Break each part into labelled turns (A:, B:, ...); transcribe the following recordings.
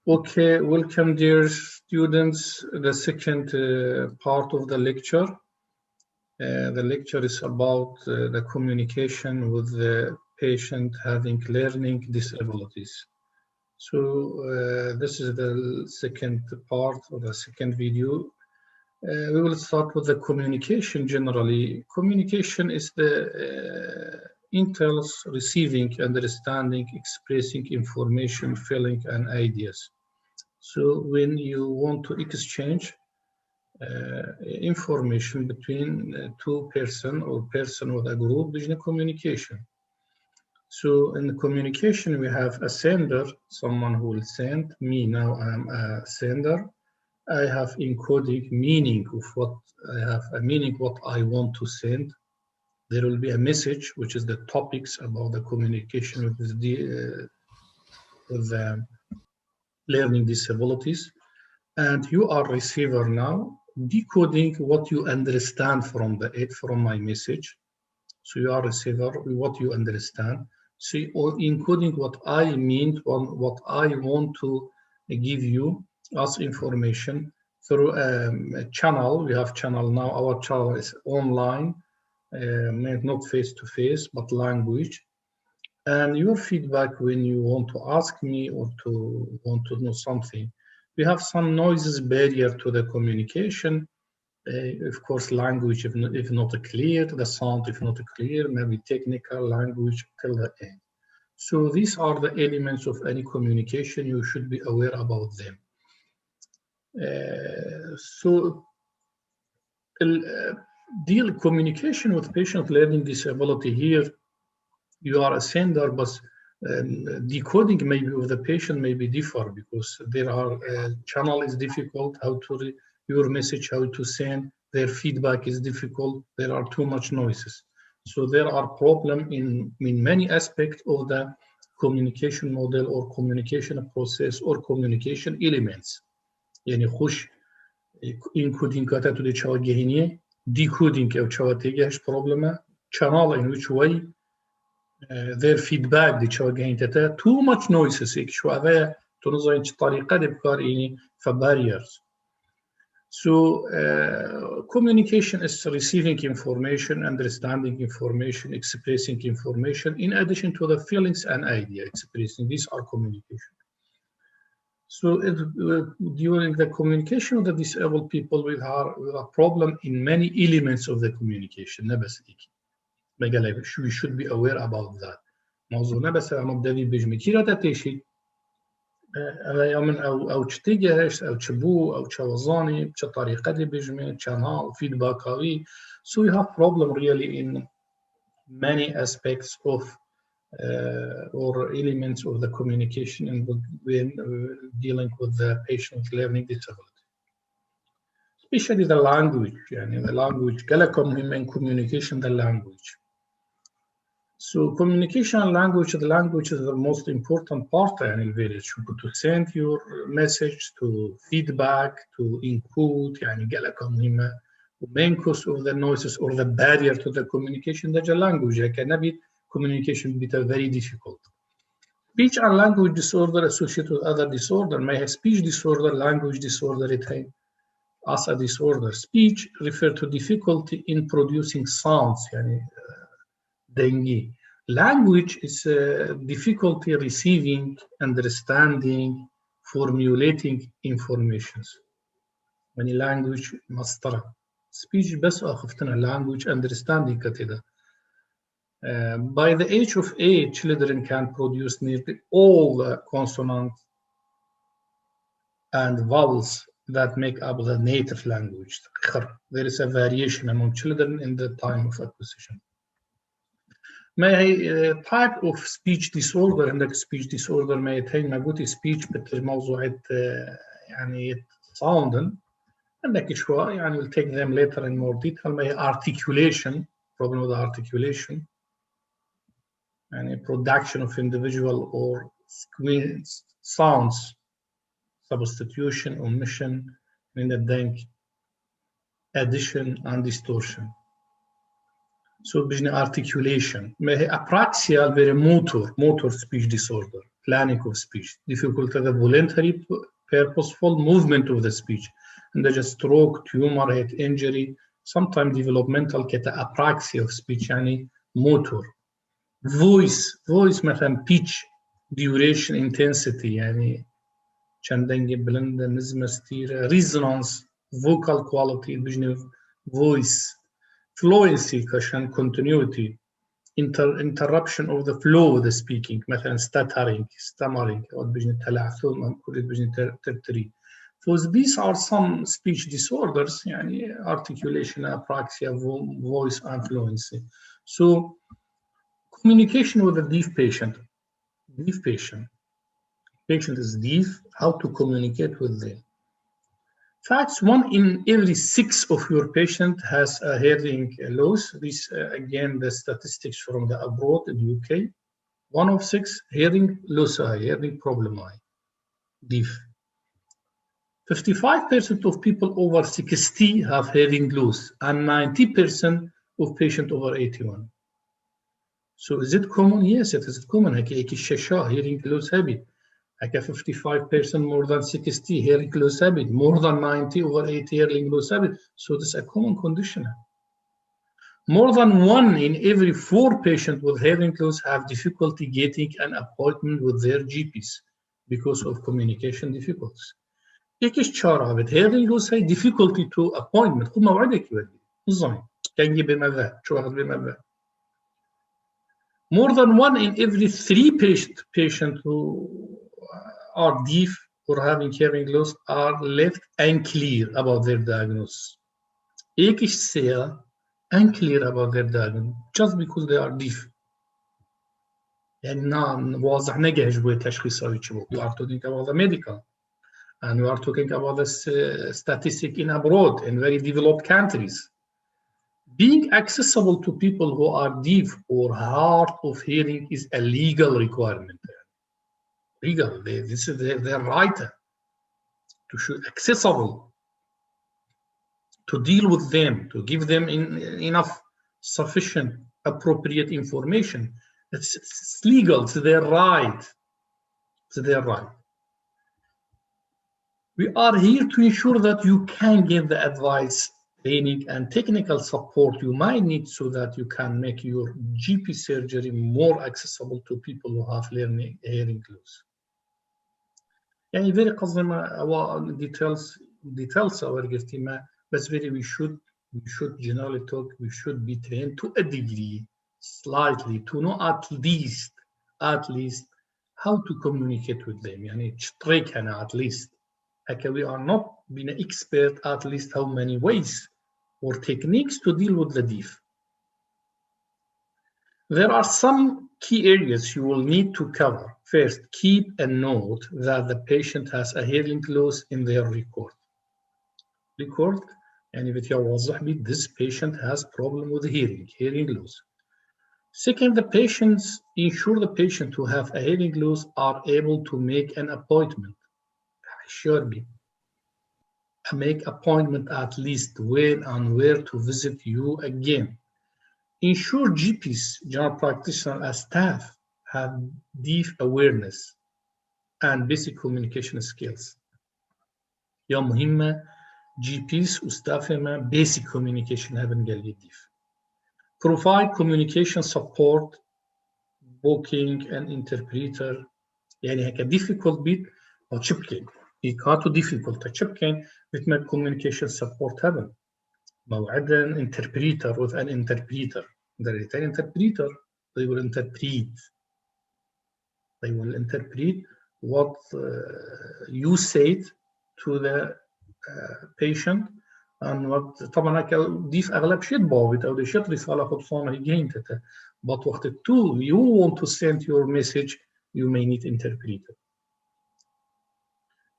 A: Okay, welcome dear students. The second part of the lecture. The lecture is about the communication with the patient having learning disabilities. So this is the second part of the second video. We will start with the communication generally. Communication is the entails receiving, understanding, expressing information, feeling, and ideas. So when you want to exchange information between two person or person with a group, there's a communication. So in the communication, we have a sender, someone who will send me. Now I'm a sender. I have encoding meaning of what I have a meaning what I want to send. There will be a message, which is the topics about the communication with the learning disabilities. And you are receiver now, decoding what you understand from my message. So you are receiver, what you understand. So encoding what I mean, what I want to give you as information through a channel. We have channel now. Our channel is online, not face-to-face, but language. And your feedback when you want to ask me or to want to know something. We have some noises barrier to the communication. Of course, language if not clear, the sound if not clear, maybe technical language till the end. So these are the elements of any communication. You should be aware about them. Deal communication with patient learning disability here. You are a sender, but decoding maybe of the patient may be different because there are channel is difficult, how to your message, how to send, their feedback is difficult, there are too much noises. So there are problems in many aspects of the communication model or communication process or communication elements. يعني خوش encoding kata to the chawagehini, decoding او chawatege problem, channel in which way their feedback دي chawagehini tata too much noises ik شو هذا تنظر طريقة بكار يعني barriers. So communication is receiving information, understanding information, expressing information, in addition to the feelings and idea expressing. These are communication. So during the communication of the disabled people, we have a problem in many elements of the communication. We should be aware about that. موضوعنا بس مبدئي بجميع تاتيشي او تشتيجهش او تشبو او تشوزاني بطريقه دي بجميع channel feedback. So we have problem really in many aspects of or elements of the communication and when dealing with the patient learning disability, especially the language. The language كلكم من communication the language. So communication and language, the language is the most important part in the village. To send your message, to feedback, to encode, main cause of the noises or the barrier to the communication, that's the language. Communication be very difficult. Speech and language disorder associated with other disorder may have speech disorder, language disorder retained as a disorder. Speech refer to difficulty in producing sounds, dengue. Language is difficulty receiving, understanding, formulating informations. When language master, speech بس أخفتنا language understanding كتدا. By the age of 8, children can produce nearly all the consonants and vowels that make up the native language. There is a variation among children in the time of acquisition. My type of speech disorder and speech disorder may attain موجود speech بموضوعات sounden عندك شوية we'll take them later in more detail. My articulation, problem with articulation, and production of individual or sounds, substitution, omission, in the denk, addition and distortion. So بجني articulation. ما هي apraxia very motor speech disorder. planning of speech, difficulty the voluntary purposeful movement of the speech, and the stroke, tumor, head injury, sometimes developmental apraxia of speech يعني motor. voice مثلا pitch, duration, intensity يعني چندنگ بلند نظم ستير، resonance, vocal quality بجنب voice, fluency كشان continuity, interruption of the flow of the speaking مثلا stuttering, stammering أو بجنب تلعثم أو بجنب ترتري. So these are some speech disorders يعني articulation, apraxia, voice and fluency. So communication with a deaf patient. Patient is deaf, how to communicate with them. Facts: 1 in every 6 of your patient has a hearing loss. This again the statistics from the abroad in the UK. 1 of 6 hearing loss, hearing problem, deaf. 55% of people over 60 have hearing loss, and 90% of patients over 81. So is it common? Yes, it is common. Hearing loss habit. 55% more than 60 hearing loss habit, more than 90 over 80 hearing loss habit. So this is a common condition. More than 1 in every 4 patients with hearing loss have difficulty getting an appointment with their GPs because of communication difficulties. يكيش شارع with hearing loss هي difficulty to appointment. خد موعدك يودي. الظاهر. كان يجي بماذا؟ شو أخذ بماذا؟ More than 1 in every 3 patients who are deaf or having hearing loss are left unclear about their diagnosis. يكيش سيا unclear about their diagnosis just because they are deaf. يعني واضح نجح جوي تشخيص you are talking about the medical. And we are talking about this statistic in abroad, in very developed countries. Being accessible to people who are deaf or hard of hearing is a legal requirement. Legal, this is their right to show accessible, to deal with them, to give them enough sufficient, appropriate information. It's legal, it's their right. It's their right. We are here to ensure that you can give the advice, training, and technical support you might need so that you can make your GP surgery more accessible to people who have hearing loss. يعني very قصدي ما details our قلتي بس very we should generally talk, we should be trained to a degree, slightly, to know at least how to communicate with them. يعني تشترك أنا at least. Okay, we are not being an expert at least how many ways or techniques to deal with the deaf. There are some key areas you will need to cover. First, keep a note that the patient has a hearing loss in their record. And if this patient has problem with hearing loss. Second, ensure the patient who have a hearing loss are able to make an appointment. Surely. Make appointment at least when and where to visit you again. Ensure GPs, general practitioners, and staff have deaf awareness and basic communication skills. يا مهمة GPs وستافهم basic communication haben قال deaf. Provide communication support, booking an interpreter. يعني هيك difficult bit أو chipkin. It's difficult to chipkin with my communication support happen. موعدا interpreter with an interpreter. There is an interpreter. They will interpret. They will interpret what you said to the patient and what طبعا ديف أغلب شيء ضابط أو شيء رسالة خطفانة جينتها. But وقت you want to send your message, you may need interpreter.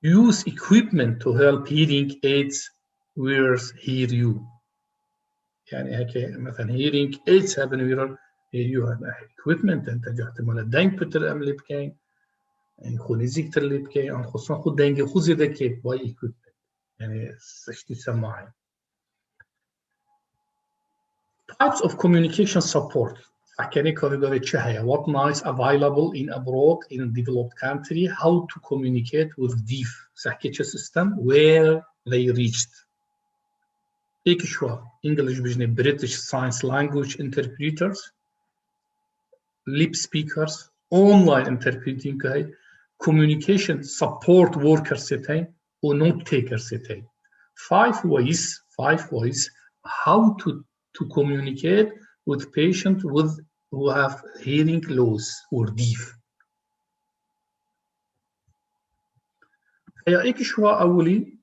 A: Use equipment to help hearing aids wearers hear you. يعني هيك مثلا hearing aids haben wearer hear you equipment أنت جهت مال دينك بتر أملي بكين يعني خونيزيك ترلي بكين عن خصوصا خود دينك خوزي دكيب باي equipment يعني سشتي سماعي. Types of communication support. حكينا كذا what nice available in abroad in a developed country how to communicate with deaf سحكيتش system where they reached هيك شو English بجني British Sign Language interpreters lip speakers online interpreting هاي communication support workers ستين و note takers ستين five ways how to communicate with patients who have hearing loss or deaf. هيك شو أولي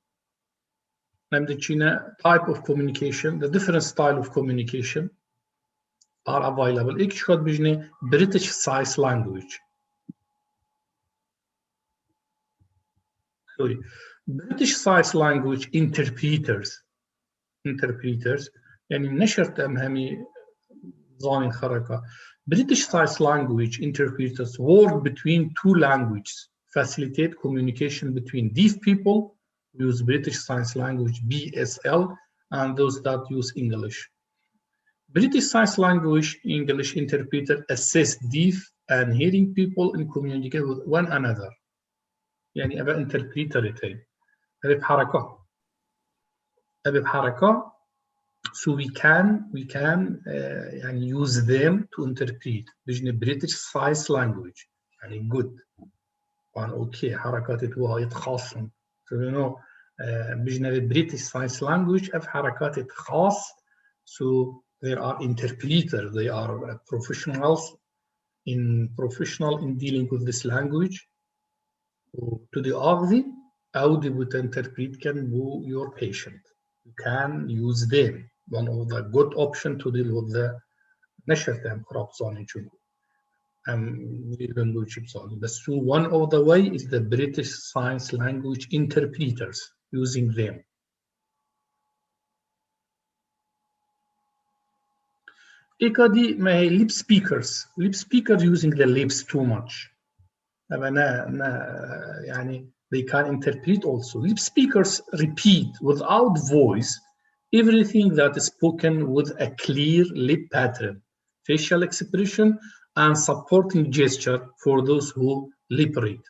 A: نمدتشينا type of communication, the different style of communication are available. هيك شو بيجني British Sign Language. Sorry, British Sign Language interpreters يعني نشرت أمهمي ظانين خرقة. British Sign Language interpreters work between two languages, facilitate communication between deaf people who use British Sign Language BSL and those that use English. British Sign Language English interpreter assist deaf and hearing people in communicate with one another. يعني أبا interpreter أبا بحركة so we can يعني use them to interpret بجني British Sign Language يعني good وأنا أوكي حركات وايد خاصة so you know بجني British Sign Language أف حركات خاص so there are interpreters they are professional in dealing with this language to the أغذي أو دي بتinterpret can be your patient you can use them one of the good option to deal with the نشرتهم خراب صاني شنو بس one of the way is the British Sign Language interpreters using them. إيكادي ما هي lip speakers using the lips too much. يعني they can interpret also. Lip speakers repeat without voice everything that is spoken with a clear lip pattern, facial expression, and supporting gesture for those who lip read.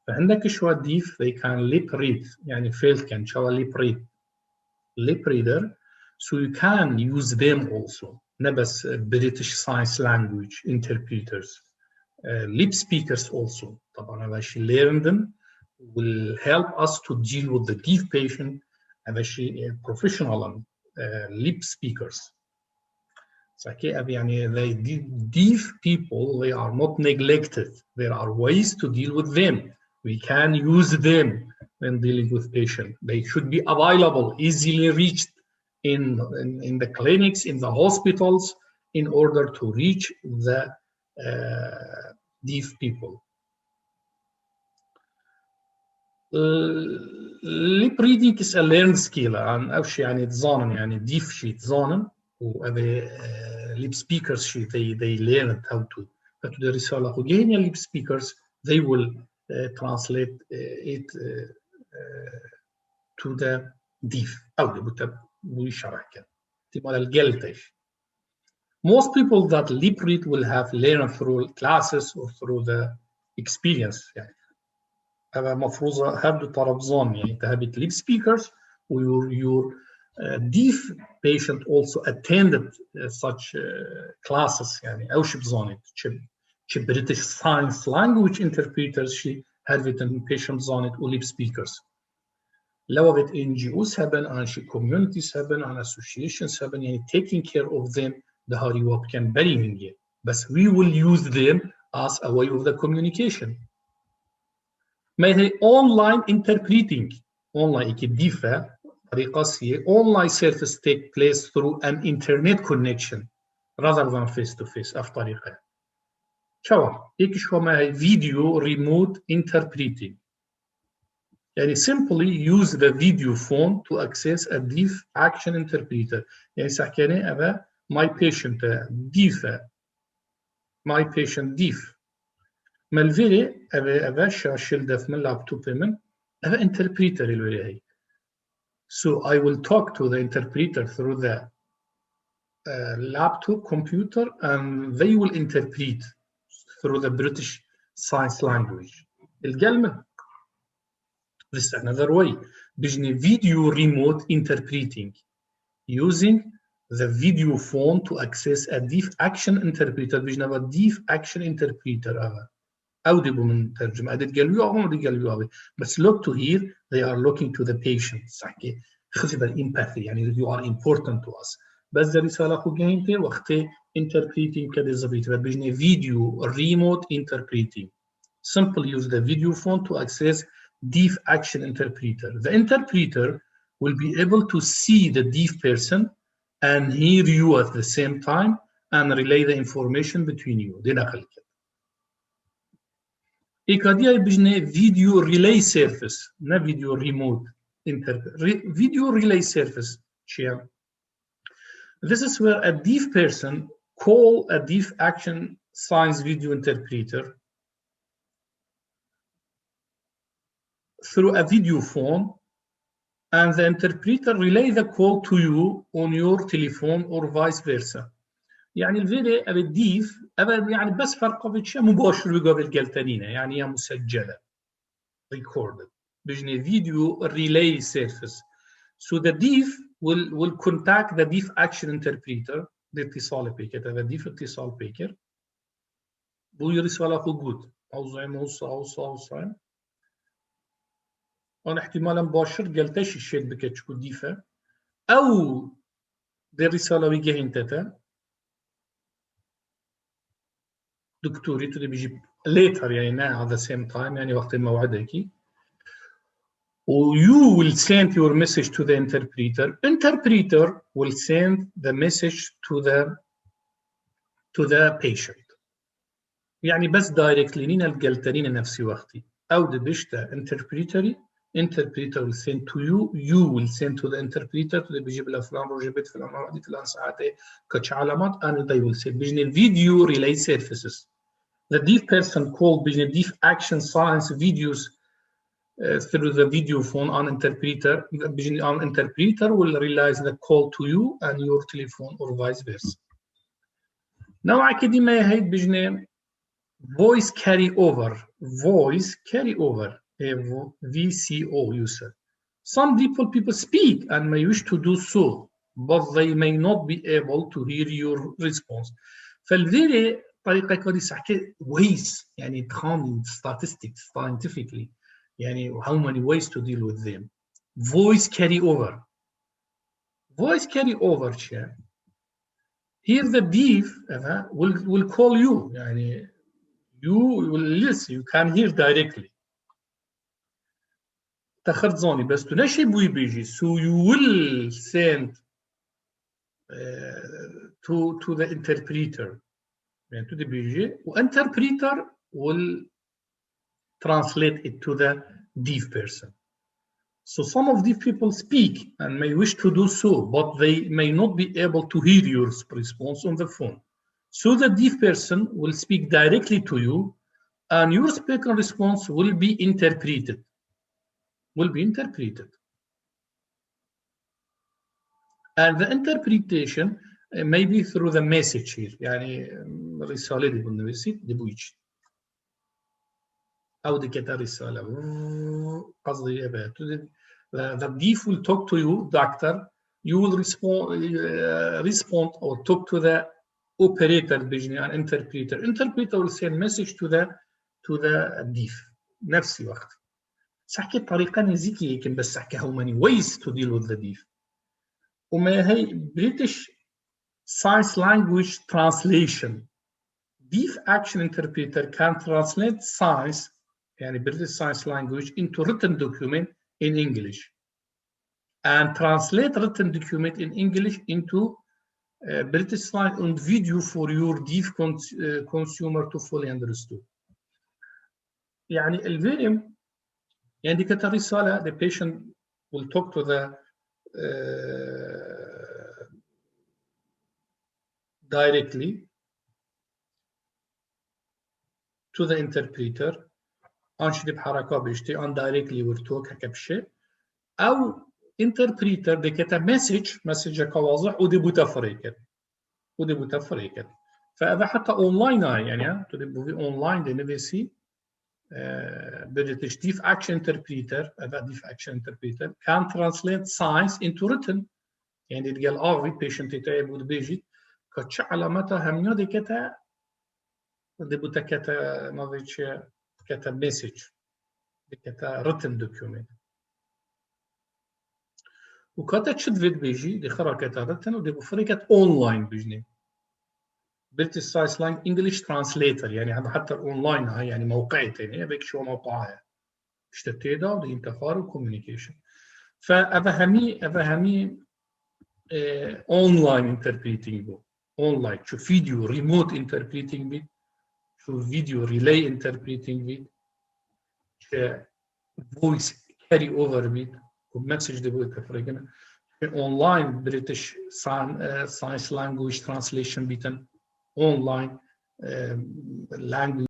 A: فعندك شوية deaf they can lip read يعني fail can show lip reader so you can use them also نبس British Sign Language interpreters lip speakers also طبعا هذا شيء learn them will help us to deal with the deaf patient هذا شيء professional lip speakers يعني the deaf people they are not neglected there are ways to deal with them we can use them when dealing with patients they should be available easily reached in the clinics in the hospitals in order to reach the deaf people. Lip reading is a learned skill عن أو شيء يعني تظانن يعني deaf شيء تظانن وأبي lip speakers شيء they learn how to the رسالة وجينا lip speakers they will translate it to the deaf أو بيشرح كده تبغى الجلتش. Most people that lip read will have learned through classes or through the experience يعني هذا مفروض هبدو طرابزون يعني تهبت lip speakers or your deaf patient also attended such classes يعني أو شي بزوني شي British Sign Language interpreters شي هبت patient زوني و lip speakers لو بت NGOs هبن عن شي communities هبن عن associations هبن يعني taking care of them ده هاري واب كان بريمين بس we will use them as a way of the communication. ما هي online interpreting online كديفة طريقة سيئة online service take place through an internet connection rather than face to face أف طريقة شو هيك شو ما هي video remote interpreting يعني simply use the video phone to access a deaf action interpreter يعني سحكيني أبا my patient deaf مالفيري أبا شاشل دف من لابتوب من أبا interpreter الولي هي so I will talk to the interpreter through the laptop computer and they will interpret through the British Sign Language. الكلمة this is another way. بيجني video remote interpreting using the video phone to access a deaf action interpreter. بيجنا deaf action interpreter أو دي بمن ترجمة أدت قلبي أو دي قلبي بس look to here they are looking to the patient صحكي خذ بالempathy يعني you are important to us بس الرسالة خو جاينتي وقتي interpreting كده زبيت بيجني video remote interpreting simply use the video phone to access deaf action interpreter. The interpreter will be able to see the deaf person and hear you at the same time and relay the information between you. دي نقل كده. إيكاديا بيجني video relay service نا video remote video relay service شيء. This is where a deaf person call a deaf action signs video interpreter through a video phone and the interpreter relay the call to you on your telephone or vice versa. يعني الفيديو أبي الديف أبي يعني بس فرقه في شيء مباشر بقابل قلتانينا يعني هي مسجلة recorded بيجني video relay service. So the deaf will contact the deaf action interpreter الاتصال بيكر هذا deaf اتصال بيكر بوي رسالة خود أوزعي موصى أنا احتمالا مباشر قلتش الشيء بكت شكو ديفا أو دي الرسالة ويجي هنتتا دكتوري تدي بيجي later يعني at the same time يعني وقت موعدك you will send your message to the interpreter will send the message to the patient يعني بس directly نينا القلتانين نفسي وقتي أو دي بيشتا interpreter will send to you will send to the interpreter تدي بيجيب الأفلام رجبت فلان وعدي فلان ساعتي كتش علامات and they will send بيجني video relay services. The deaf person called بيجني deaf action signs videos through the video phone on interpreter will realize the call to you and your telephone or vice versa. نوع كده ما هي بيجني voice carry over VCO user. Some people speak and may wish to do so, but they may not be able to hear your response. فالفيري طريقة كده سحكي ways يعني counting statistics scientifically يعني how many ways to deal with them. Voice carry over شيء. Here the deaf will call you يعني you will listen you can hear directly. تخرت زوني بس تنشي بوي بيجي so you will send to the interpreter يعني to the بيجي interpreter will translate it to the deaf person. So some of these people speak and may wish to do so, but they may not be able to hear your response on the phone. So the deaf person will speak directly to you and your spoken response will be interpreted. And the interpretation may be through the message here. يعني رسالة دي بالنسبة دي بويجي. أو دي كده رسالة. قصدي إيه the deaf will talk to you, doctor. You will respond or talk to the operator, بيجني an interpreter. Interpreter will send message to the deaf. نفس الوقت. سحكي بطريقة نزيكية يمكن بس سحكي how many ways to deal with the deaf. وما هي British Sign Language translation. Deaf action interpreter can translate signs يعني British Sign Language into written document in English and translate written document in English into British Sign and video for your deaf consumer to fully understand. يعني الفيلم يعني كانت الرسالة the patient will talk to the directly to the interpreter أنشد بحركة بيشتي on directly will talk هكا بشيء أو interpreter دي كانت message كواضح ودي بوتافريكر ودي بتفرق فهذا حتى اونلاين يعني تدي بوفي اونلاين دي نفسي British deep action interpreter هذا deep action interpreter can translate science into written يعني تقال في patient يتعب ودبيجي كتش علامتها همنيو دي كتا دي بوتا كتا نظيتش كتا message دي كتا written document وكتا تشد فيد بيجي دي خرا كتا written ودي بفريكت اونلاين بيجني British Science Lang English Translator يعني هذا حتى اونلاين هاي يعني موقعي تاني بيك شو موقعها اشتتيدا ودي انتفار وكوميونيكيشن فأفهمي اونلاين انتربريتنج اونلاين شو فيديو ريموت انتربريتنج بي شو فيديو ريلاي انتربريتنج بي شو فويس كاري اوفر بي ومسج دي بوي تفرقنا اونلاين بريتش ساينس لانجويج ترانسليشن بيتن اونلاين language